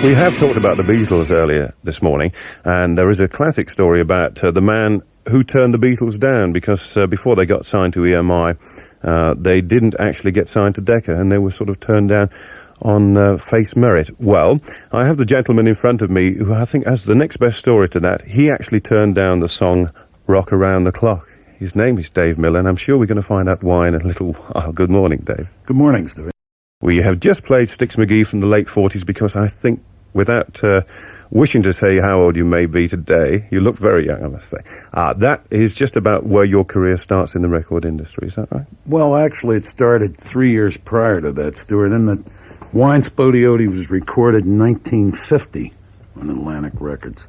We have talked about the Beatles earlier this morning, and there is a classic story about the man who turned the Beatles down, because before they got signed to EMI, they didn't actually get signed to Decca, and they were sort of turned down on face merit. Well, I have the gentleman in front of me who I think has the next best story to that. He actually turned down the song Rock Around the Clock. His name is Dave Miller, and I'm sure we're going to find out why in a little while. Good morning, Dave. Good morning, Steve. We have just played Sticks McGee from the late 40s because I think, without wishing to say how old you may be today, you look very young, I must say. That is just about where your career starts in the record industry, is that right? Well, actually, it started 3 years prior to that, Stuart. And the Wine Spodioti was recorded in 1950 on Atlantic Records.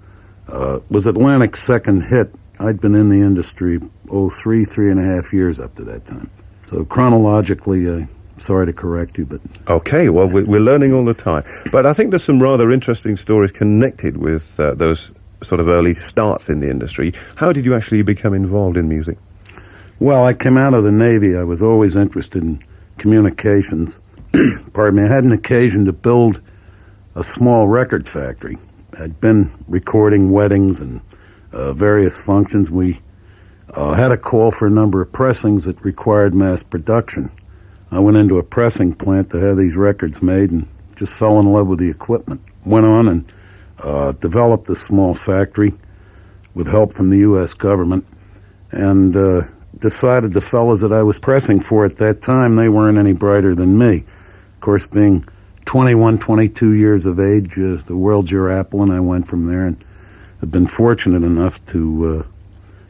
Was Atlantic's second hit. I'd been in the industry, 3.5 years up to that time. So chronologically, sorry to correct you, but... Okay, well, we're learning all the time. But I think there's some rather interesting stories connected with those sort of early starts in the industry. How did you actually become involved in music? Well, I came out of the Navy. I was always interested in communications. Pardon me. I had an occasion to build a small record factory. I'd been recording weddings and various functions. We had a call for a number of pressings that required mass production. I went into a pressing plant to have these records made and just fell in love with the equipment. Went on and developed a small factory with help from the U.S. government, and decided the fellows that I was pressing for at that time, they weren't any brighter than me. Of course, being 21, 22 years of age, the world's your apple, and I went from there and have been fortunate enough to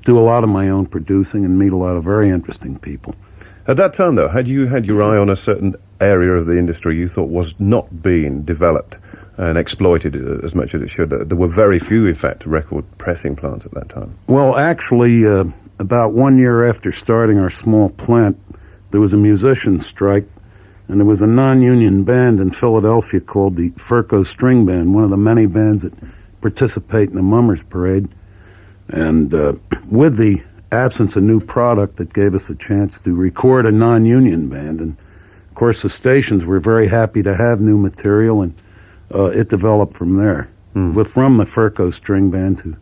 do a lot of my own producing and meet a lot of very interesting people. At that time, though, had you had your eye on a certain area of the industry you thought was not being developed and exploited as much as it should? There were very few, in fact, record pressing plants at that time. Well, actually, about 1 year after starting our small plant, there was a musician strike, and there was a non-union band in Philadelphia called the Furco String Band, one of the many bands that participate in the Mummers Parade. And with the absence of new product, that gave us a chance to record a non-union band, and of course the stations were very happy to have new material, and it developed from there. From the Furco String Band to,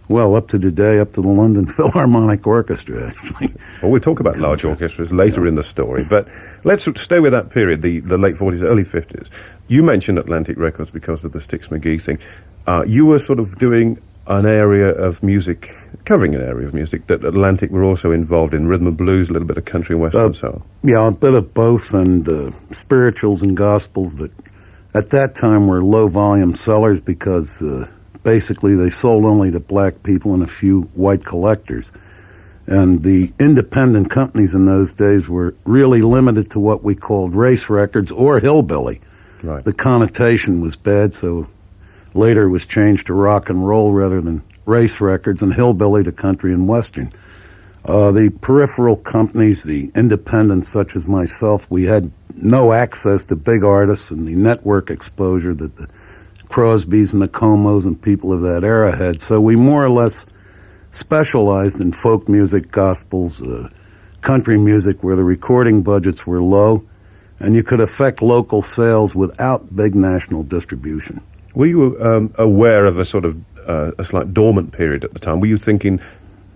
well, up to today, up to the London Philharmonic Orchestra, actually. Well, we'll talk about large orchestras later in the story, but let's stay with that period, the late 40s, early 50s. You mentioned Atlantic Records because of the Sticks McGee thing. You were sort of doing an area of music, covering an area of music that Atlantic were also involved in, rhythm and blues, a little bit of country and western and so on. Yeah, a bit of both, and spirituals and gospels that at that time were low-volume sellers because basically they sold only to black people and a few white collectors. And the independent companies in those days were really limited to what we called race records or hillbilly. Right. The connotation was bad, so later it was changed to rock and roll rather than race records, and hillbilly to country and western. The peripheral companies, the independents such as myself, we had no access to big artists and the network exposure that the Crosbys and the Comos and people of that era had. So we more or less specialized in folk music, gospels, country music, where the recording budgets were low, and you could affect local sales without big national distribution. Were you aware of a sort of a slight dormant period at the time? Were you thinking,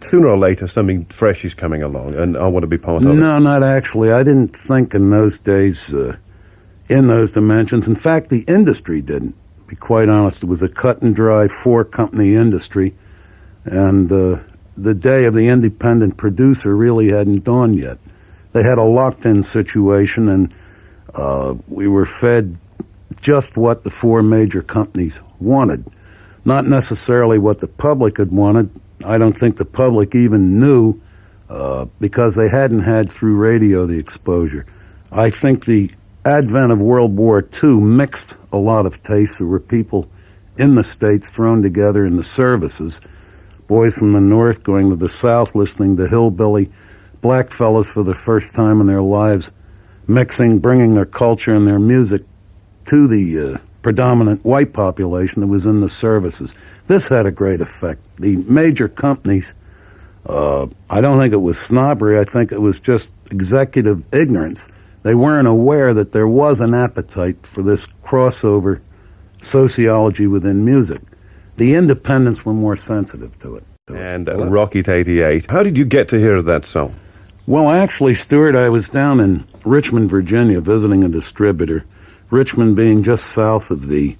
sooner or later, something fresh is coming along, and I want to be part of it? No, not actually. I didn't think in those days in those dimensions. In fact, the industry didn't, to be quite honest. It was a cut-and-dry four-company industry, and the day of the independent producer really hadn't dawned yet. They had a locked-in situation, and we were fed just what the four major companies wanted. Not necessarily what the public had wanted. I don't think the public even knew because they hadn't had through radio the exposure. I think the advent of World War II mixed a lot of tastes. There were people in the States thrown together in the services. Boys from the North going to the South, listening to hillbilly black fellas for the first time in their lives, mixing, bringing their culture and their music to the predominant white population that was in the services. This had a great effect. The major companies, I don't think it was snobbery, I think it was just executive ignorance. They weren't aware that there was an appetite for this crossover sociology within music. The independents were more sensitive to it. And Rocket 88. How did you get to hear that song? Well, actually, Stuart, I was down in Richmond, Virginia, visiting a distributor, Richmond being just south of the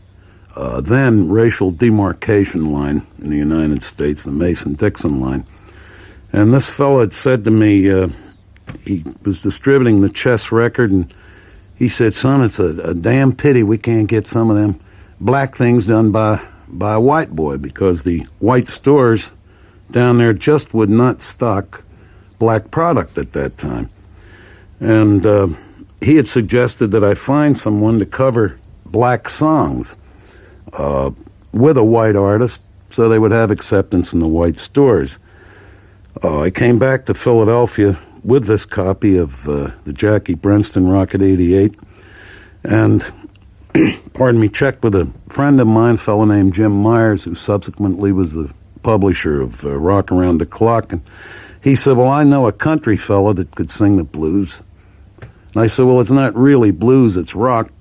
then racial demarcation line in the United States, the Mason-Dixon line. And this fellow had said to me, he was distributing the Chess record, and he said, son, it's a damn pity we can't get some of them black things done by a white boy, because the white stores down there just would not stock black product at that time. And he had suggested that I find someone to cover black songs with a white artist so they would have acceptance in the white stores. I came back to Philadelphia with this copy of the Jackie Brenston Rocket 88 and pardon me, checked with a friend of mine, a fellow named Jim Myers, who subsequently was the publisher of Rock Around the Clock. And he said, well, I know a country fella that could sing the blues. And I said, well, it's not really blues, it's rock.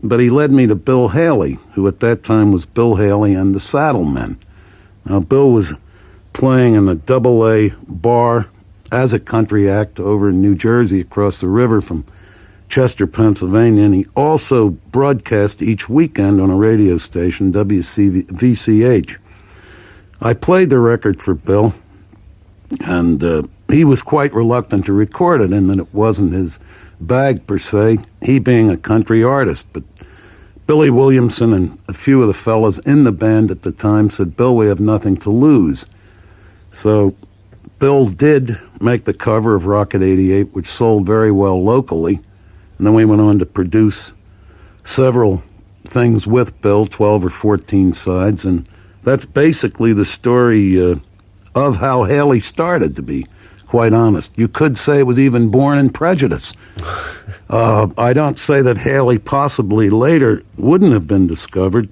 But he led me to Bill Haley, who at that time was Bill Haley and the Saddlemen. Now, Bill was playing in a double-A bar as a country act over in New Jersey across the river from Chester, Pennsylvania, and he also broadcast each weekend on a radio station, WVCH. I played the record for Bill, and he was quite reluctant to record it, in that it wasn't his bag per se, he being a country artist. But Billy Williamson and a few of the fellas in the band at the time said, Bill, we have nothing to lose. So Bill did make the cover of Rocket 88, which sold very well locally. And then we went on to produce several things with Bill, 12 or 14 sides, and that's basically the story of how Haley started, to be quite honest. You could say it was even born in prejudice. I don't say that Haley possibly later wouldn't have been discovered,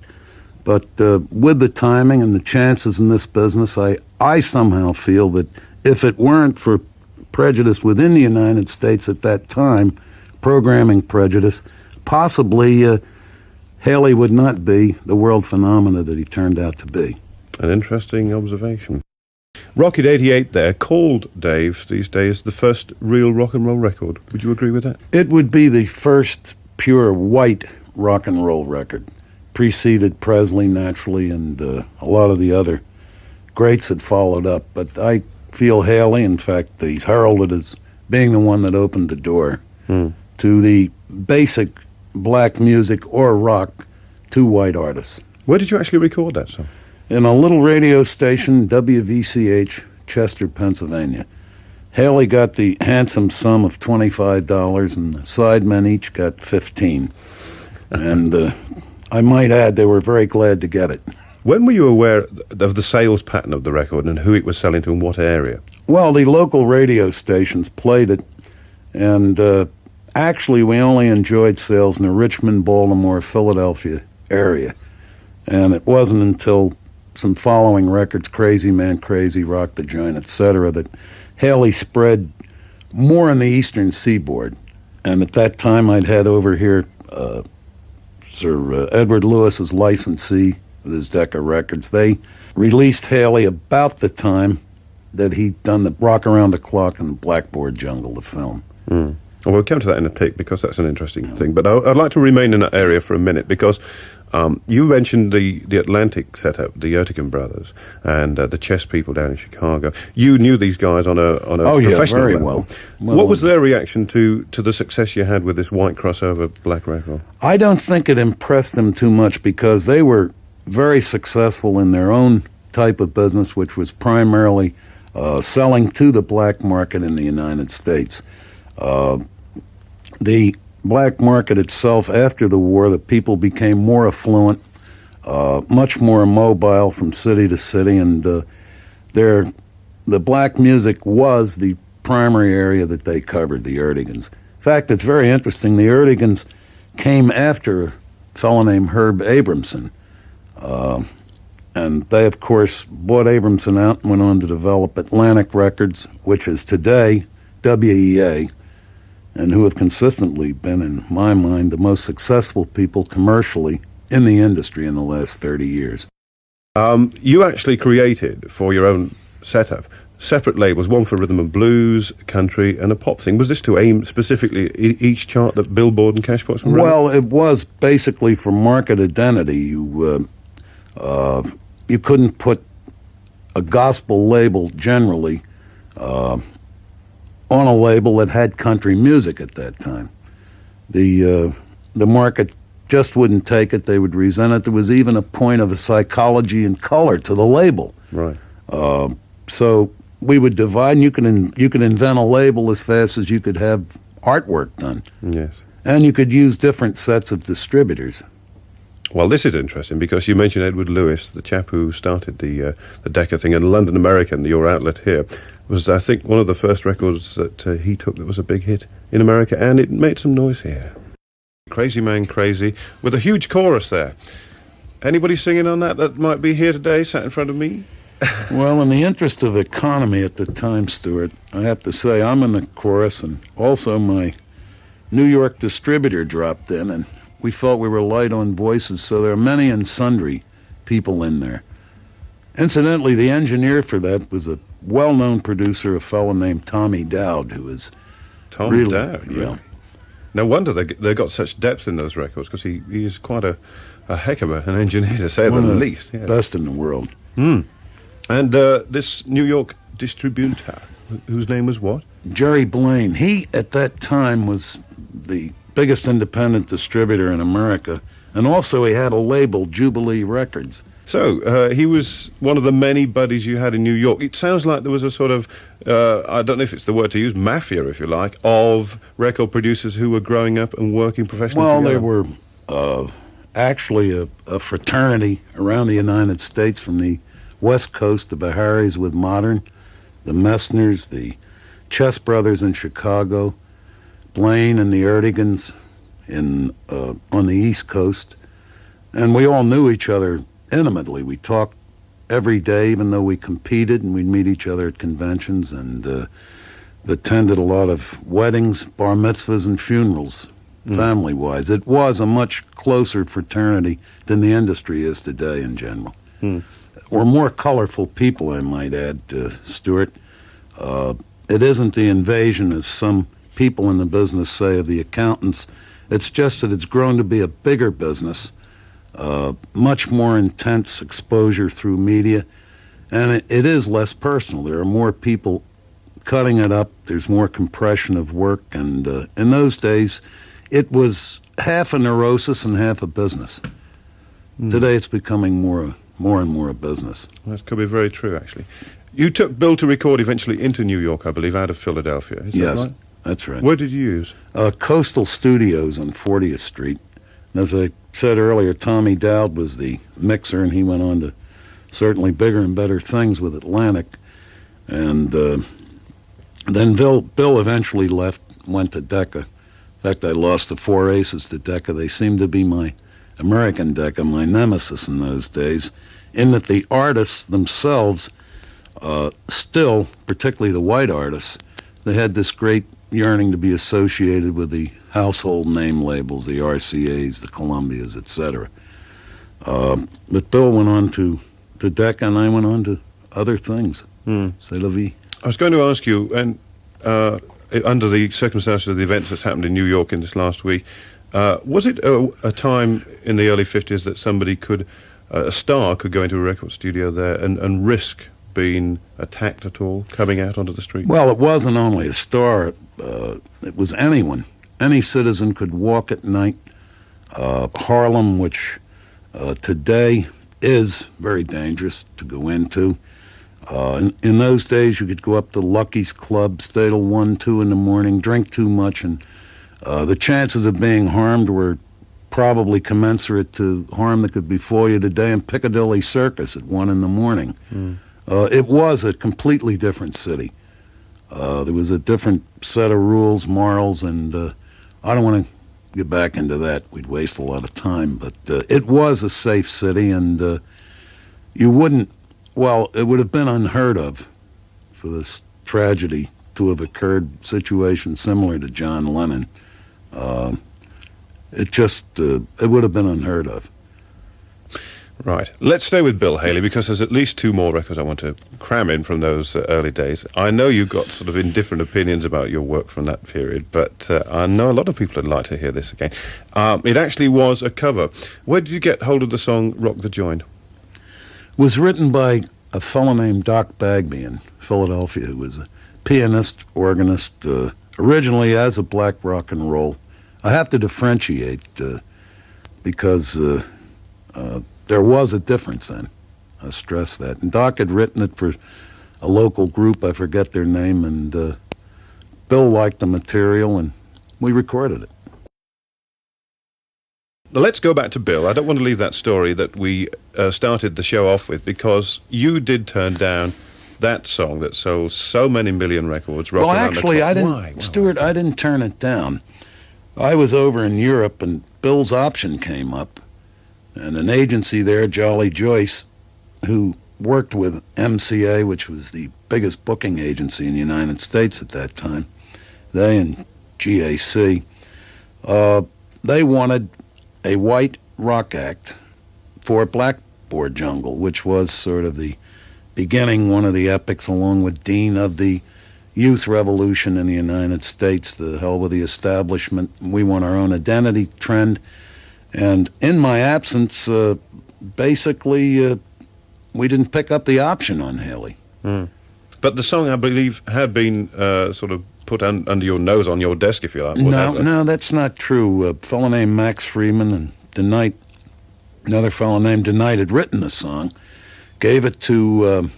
but with the timing and the chances in this business, I somehow feel that if it weren't for prejudice within the United States at that time, programming prejudice, possibly Haley would not be the world phenomena that he turned out to be. An interesting observation. Rocket 88 there, called, Dave, these days, the first real rock and roll record. Would you agree with that? It would be the first pure white rock and roll record. Preceded Presley, naturally, and a lot of the other greats that followed up. But I feel Haley, in fact, he's heralded as being the one that opened the door to the basic black music or rock to white artists. Where did you actually record that song? In a little radio station, WVCH, Chester, Pennsylvania. Haley got the handsome sum of $25, and the sidemen each got $15. And I might add, they were very glad to get it. When were you aware of the sales pattern of the record and who it was selling to in what area? Well, the local radio stations played it, and actually we only enjoyed sales in the Richmond, Baltimore, Philadelphia area. And it wasn't until some following records, Crazy Man Crazy, Rock the Joint, etc., that Haley spread more on the eastern seaboard. And at that time I'd had over here Sir Edward Lewis's licensee with his Decca Records. They released Haley about the time that he'd done the Rock Around the Clock and the Blackboard Jungle, the film. Well, we'll come to that in a tick, because that's an interesting thing. But I'd like to remain in that area for a minute, because You mentioned the Atlantic setup, the Ertegun brothers, and the chess people down in Chicago. You knew these guys on a professional very level. well. What was their reaction to the success you had with this white crossover black record? I don't think it impressed them too much because they were very successful in their own type of business, which was primarily selling to the black market in the United States. The black market itself, after the war, the people became more affluent, much more mobile from city to city, and the black music was the primary area that they covered, the Ertegans. In fact, it's very interesting. The Ertegans came after a fellow named Herb Abramson, and they, of course, bought Abramson out and went on to develop Atlantic Records, which is today WEA, and who have consistently been, in my mind, the most successful people commercially in the industry in the last 30 years. You actually created, for your own setup, separate labels, one for rhythm and blues, country, and a pop thing. Was this to aim specifically at each chart that Billboard and Cashbox were running? Well, it was basically for market identity. You couldn't put a gospel label generally on a label that had country music at that time. The market just wouldn't take it. They would resent it. There was even a point of a psychology and color to the label. Right. So we would divide, and you could invent a label as fast as you could have artwork done. Yes. And you could use different sets of distributors. Well, this is interesting because you mentioned Edward Lewis, the chap who started the Decca thing, and London American, your outlet here, was, I think, one of the first records that he took that was a big hit in America, and it made some noise here. Crazy Man Crazy, with a huge chorus there. Anybody singing on that might be here today, sat in front of me? Well, in the interest of economy at the time, Stuart, I have to say I'm in the chorus, and also my New York distributor dropped in, and we felt we were light on voices, so there are many and sundry people in there. Incidentally, the engineer for that was a well-known producer, a fellow named Tommy Dowd, who is Tom Dowd, yeah. No wonder they got such depth in those records, because he is quite a heck of an engineer, to say the least. Yeah. Best in the world. Mm. And this New York distributor, whose name was what? Jerry Blaine. He, at that time, was the biggest independent distributor in America, and also he had a label, Jubilee Records. So, he was one of the many buddies you had in New York. It sounds like there was a sort of, I don't know if it's the word to use, mafia, if you like, of record producers who were growing up and working professionally together. They were actually a fraternity around the United States, from the West Coast, the Baharis with Modern, the Messners, the Chess Brothers in Chicago, Blaine and the Ertegans on the East Coast. And we all knew each other intimately. We talked every day, even though we competed, and we'd meet each other at conventions, and attended a lot of weddings, bar mitzvahs, and funerals, family-wise. It was a much closer fraternity than the industry is today in general. We're more colorful people, I might add, Stuart. It isn't the invasion, as some people in the business say, of the accountants. It's just that it's grown to be a bigger business, much more intense exposure through media, and it is less personal. There are more people cutting it up. There's more compression of work, and in those days, it was half a neurosis and half a business. Today, it's becoming more and more a business. Well, that could be very true, actually. You took Bill to record eventually into New York, I believe, out of Philadelphia. Is that right? That's right. Where did you use? Coastal Studios on 40th Street. And as I said earlier, Tommy Dowd was the mixer, and he went on to certainly bigger and better things with Atlantic. And then Bill eventually left, went to Decca. In fact, I lost the 4 aces to Decca. They seemed to be my American Decca, my nemesis in those days, in that the artists themselves still, particularly the white artists, they had this great yearning to be associated with the household name labels, the RCAs, the Columbias, etc. But Bill went on to Decca, and I went on to other things. C'est la vie. I was going to ask you, and under the circumstances of the events that's happened in New York in this last week, Was it a time in the early 50s that somebody could, a star could go into a record studio there and risk being attacked at all, coming out onto the street? Well, it wasn't only a star. It was anyone. Any citizen could walk at night. Harlem, which today is very dangerous to go into. In those days, you could go up to Lucky's Club, stay till 1, 2 in the morning, drink too much, and the chances of being harmed were probably commensurate to harm that could befall you today in Piccadilly Circus at 1 in the morning. It was a completely different city. There was a different set of rules, morals, and I don't want to get back into that. We'd waste a lot of time, but it was a safe city, and you wouldn't, well, it would have been unheard of for this tragedy to have occurred, situation similar to John Lennon. It would have been unheard of. Right. Let's stay with Bill Haley, because there's at least 2 more records I want to cram in from those early days. I know you've got sort of indifferent opinions about your work from that period, but I know a lot of people would like to hear this again. It actually was a cover. Where did you get hold of the song Rock the Joint? It was written by a fellow named Doc Bagby in Philadelphia, who was a pianist, organist, originally as a black rock and roll. I have to differentiate because there was a difference then. I stress that. And Doc had written it for a local group, I forget their name, and Bill liked the material, and we recorded it. Let's go back to Bill. I don't want to leave that story that we started the show off with, because you did turn down that song that sold so many million records. Well, actually, I didn't, Stuart, I didn't turn it down. I was over in Europe, and Bill's option came up, and an agency there, Jolly Joyce, who worked with MCA, which was the biggest booking agency in the United States at that time, they and GAC, they wanted a white rock act for Blackboard Jungle, which was sort of the beginning, one of the epics, along with Dean, of the youth revolution in the United States, the hell with the establishment, we want our own identity trend. And in my absence, basically, we didn't pick up the option on Haley. But the song, I believe, had been sort of put under your nose, on your desk, if you like. No, that's not true. A fellow named Max Freeman and DeKnight, another fellow named DeKnight, had written the song, gave it to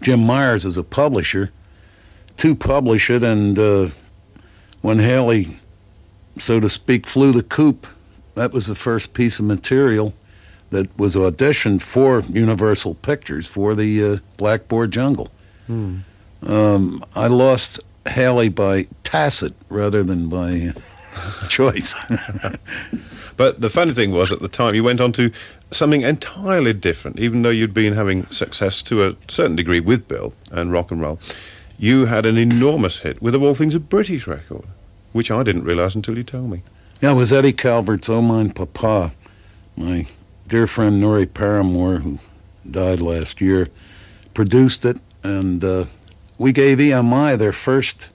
Jim Myers as a publisher to publish it, and when Haley, so to speak, flew the coop, that was the first piece of material that was auditioned for Universal Pictures for the Blackboard Jungle. I lost Haley by tacit rather than by choice. But the funny thing was, at the time, you went on to something entirely different. Even though you'd been having success to a certain degree with Bill and rock and roll, you had an enormous hit with, of all things, a British record, which I didn't realise until you told me. Yeah, it was Eddie Calvert's Oh Mine Papa. My dear friend Norrie Paramore, who died last year, produced it, and we gave EMI their first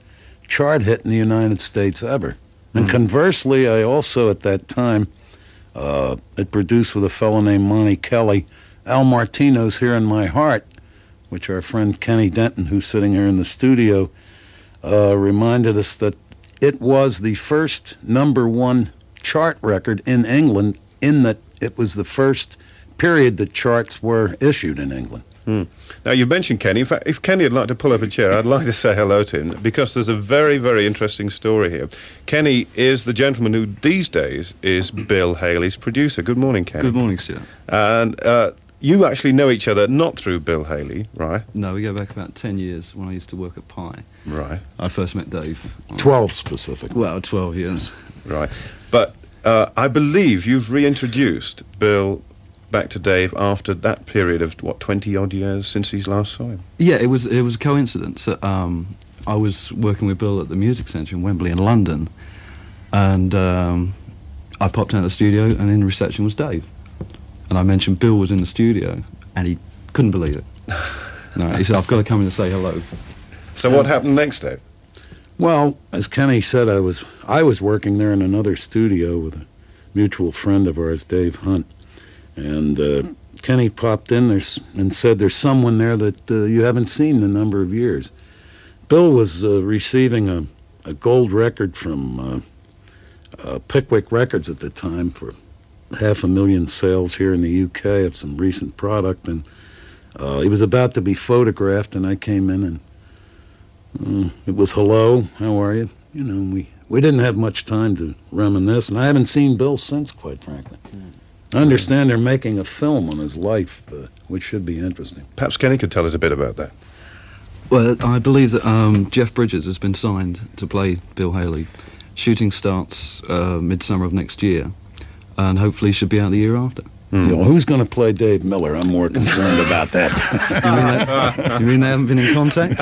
chart hit in the United States ever. And conversely, I also, at that time, had produced with a fellow named Monty Kelly, Al Martino's Here in My Heart, which our friend Kenny Denton, who's sitting here in the studio, reminded us that it was the first #1 chart record in England, in that it was the first period that charts were issued in England. Now, you mentioned Kenny. In fact, if Kenny would like to pull up a chair, I'd like to say hello to him, because there's a very, very interesting story here. Kenny is the gentleman who, these days, is Bill Haley's producer. Good morning, Kenny. Good morning, Stuart. And you actually know each other not through Bill Haley, right? No, we go back about 10 years when I used to work at Pi. Right. I first met Dave. 12 specifically. Well, 12 years. Right. But I believe you've reintroduced Bill back to Dave after that period of, 20-odd years since he last saw him? Yeah, it was a coincidence that I was working with Bill at the Music Centre in Wembley in London, and I popped out of the studio, and in reception was Dave. And I mentioned Bill was in the studio, and he couldn't believe it. No, he said, I've got to come in and say hello. So what happened next, Dave? Well, as Kenny said, I was working there in another studio with a mutual friend of ours, Dave Hunt, and Kenny popped in there and said, "There's someone there that you haven't seen in a number of years." Bill was receiving a gold record from Pickwick Records at the time for 500,000 sales here in the UK of some recent product, and he was about to be photographed, and I came in and it was, "Hello, how are you?" You know, we didn't have much time to reminisce, and I haven't seen Bill since, quite frankly. I understand they're making a film on his life, which should be interesting. Perhaps Kenny could tell us a bit about that. Well, I believe that Jeff Bridges has been signed to play Bill Haley. Shooting starts midsummer of next year, and hopefully should be out the year after. You know, who's going to play Dave Miller? I'm more concerned about that. You mean they haven't been in contact?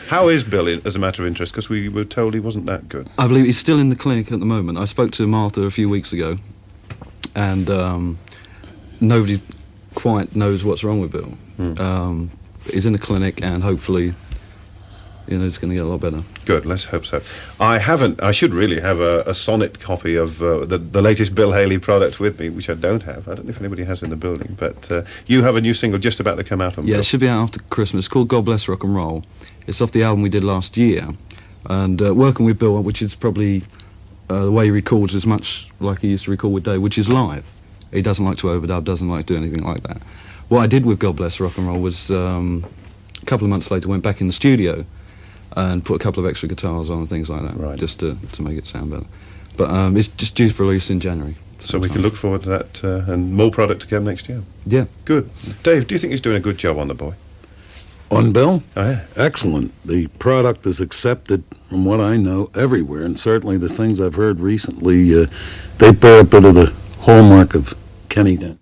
How is Bill, as a matter of interest? Because we were told he wasn't that good. I believe he's still in the clinic at the moment. I spoke to Martha a few weeks ago, and nobody quite knows what's wrong with Bill. He's in the clinic, and hopefully, you know, it's going to get a lot better. Good, let's hope so. I should really have a sonnet copy of the latest Bill Haley product with me, which I don't have. I don't know if anybody has in the building, but you have a new single just about to come out on Yeah, Bill. it should be out after Christmas. It's called God Bless Rock and Roll. It's off the album we did last year, and working with Bill, which is probably the way he records is much like he used to record with Dave, which is live. He doesn't like to overdub, doesn't like to do anything like that. What I did with God Bless Rock and Roll was a couple of months later went back in the studio and put a couple of extra guitars on and things like that, Right. just to make it sound better. But it's just due for release in January. So we can look forward to that and more product to come next year. Yeah. Good. Dave, do you think he's doing a good job on the boy? On Bill? Oh, yeah. Excellent. The product is accepted, from what I know, everywhere, and certainly the things I've heard recently, they bear a bit of the hallmark of Kenny Dent.